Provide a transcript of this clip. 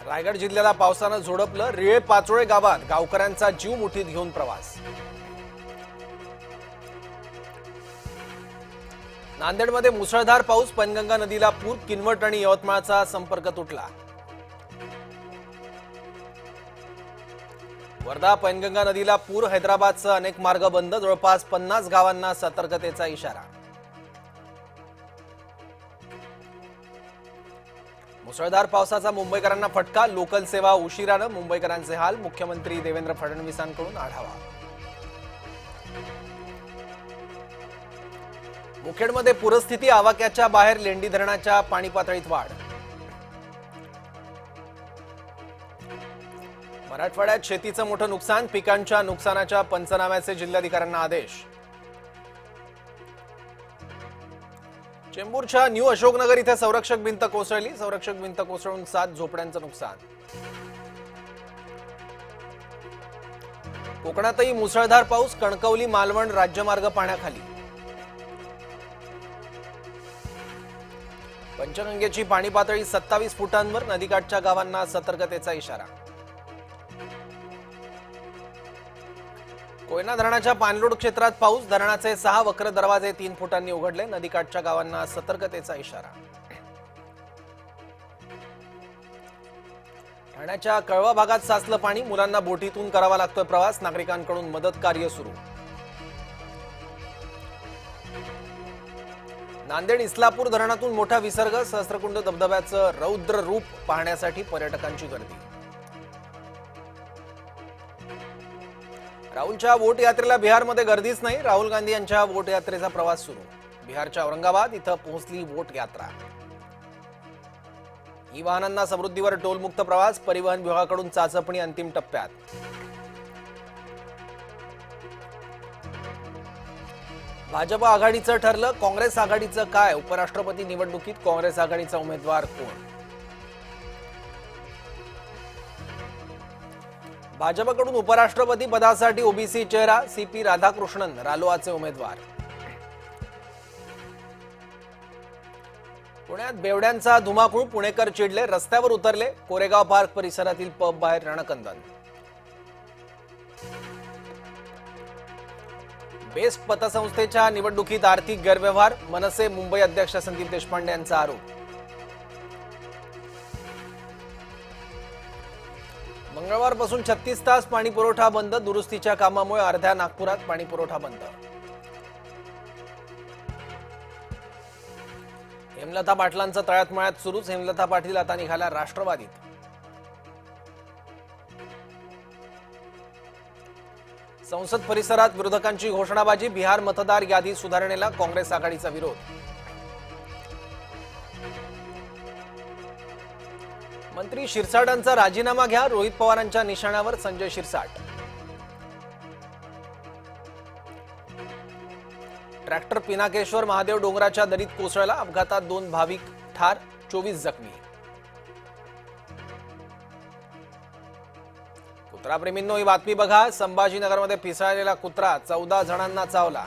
रायगड जिल्ह्याला पावसानं झोडपलं। रिळे पाचोळे गावात गावकऱ्यांचा जीव मुठीत घेऊन प्रवास। नांदेडमध्ये मुसळधार पाऊस, पैनगंगा नदीला पूर, किनवट आणि यवतमाळचा संपर्क तुटला। वर्धा पैनगंगा नदीला पूर, हैदराबादसह अनेक मार्ग बंद, जवळपास 50 गावांना सतर्कतेचा इशारा। मुसळधार पावसाचा मुंबईकरांना फटका, लोकल सेवा उशिरानं, मुंबईकरांचे हाल, मुख्यमंत्री देवेंद्र फडणवीसांकडून आढावा। मुखेडमध्ये पूरस्थिती, आवाक्याच्या बाहेर लेंडी धरणाच्या पाणी पातळीत वाढ। मराठवाड्यात शेतीचं मोठं नुकसान, पिकांच्या नुकसानाच्या पंचनाम्याचे जिल्हाधिकाऱ्यांना आदेश। चेंबूरच्या न्यू अशोकनगर इथे संरक्षक भिंत कोसळली, संरक्षक भिंत कोसळून 7 झोपड्यांचं नुकसान। कोकणातही मुसळधार पाऊस, कणकवली मालवण राज्यमार्ग पाण्याखाली। पंचगंगेची पाणी पातळी 27 फुटांवर, नदीकाठच्या गावांना सतर्कतेचा इशारा। कोयना धरणाच्या पाणलोट क्षेत्रात पाऊस, धरणाचे 6 वक्र दरवाजे 3 फुटांनी उघडले, नदीकाठच्या गावांना सतर्कतेचा इशारा। ठाण्याच्या कळवा भागात साचलं पाणी, मुलांना बोटीतून करावा लागतोय प्रवास, नागरिकांकडून मदत कार्य सुरू। नांदेड इस्लापूर धरणातून मोठा विसर्ग, सहस्त्रकुंड धबधब्याचं रौद्र रूप पाहण्यासाठी पर्यटकांची गर्दी। राहुलच्या वोट यात्रेला बिहारमध्ये गर्दीच नाही, राहुल गांधी यांच्या वोट यात्रेचा प्रवास सुरू। बिहारच्या औरंगाबाद इथं पोहोचली वोट यात्रा। ई वाहनांना समृद्धीवर टोलमुक्त प्रवास, परिवहन विभागाकडून चाचपणी अंतिम टप्प्यात। भाजप आघाडीचं ठरलं, काँग्रेस आघाडीचं काय? उपराष्ट्रपती निवडणुकीत काँग्रेस आघाडीचा उमेदवार कोण? भाजपकडून उपराष्ट्रपती पदासाठी ओबीसी चेहरा, सीपी राधाकृष्णन रालोआचे उमेदवार। पुण्यात बेवड्यांचा धुमाकूळ, पुणेकर चिडले, रस्त्यावर उतरले, कोरेगाव पार्क परिसरातील पब बाहेर रणकंदन। बेस्ट पतसंस्थेच्या निवडणुकीत आर्थिक गैरव्यवहार, मनसे मुंबई अध्यक्ष संदीप देशपांडे यांचा आरोप। मंगळवारपासून 36 तास पाणी पुरवठा बंद, दुरुस्तीच्या कामामुळे अर्ध्या नागपुरात पाणी पुरवठा बंद। हेमलता पाटलांचं तळ्यात मळ्यात सुरूच, हेमलता पाटील आता निघाल्या राष्ट्रवादीत। संसद परिसरात विरोधकांची घोषणाबाजी, बिहार मतदार यादी सुधारणेला काँग्रेस आघाडीचा विरोध। मंत्री शिरसाटांचा राजीनामा घ्या, रोहित पवारांच्या निशाण्यावर संजय शिरसाट। ट्रॅक्टर पिनाकेश्वर महादेव डोंगराच्या दरीत कोसळला, अपघातात 2 भाविक ठार, 24 जखमी। कुत्राप्रेमींनो, ही बातमी बघा, संभाजीनगरमध्ये पिसाळलेला कुत्रा 14 जणांना चावला।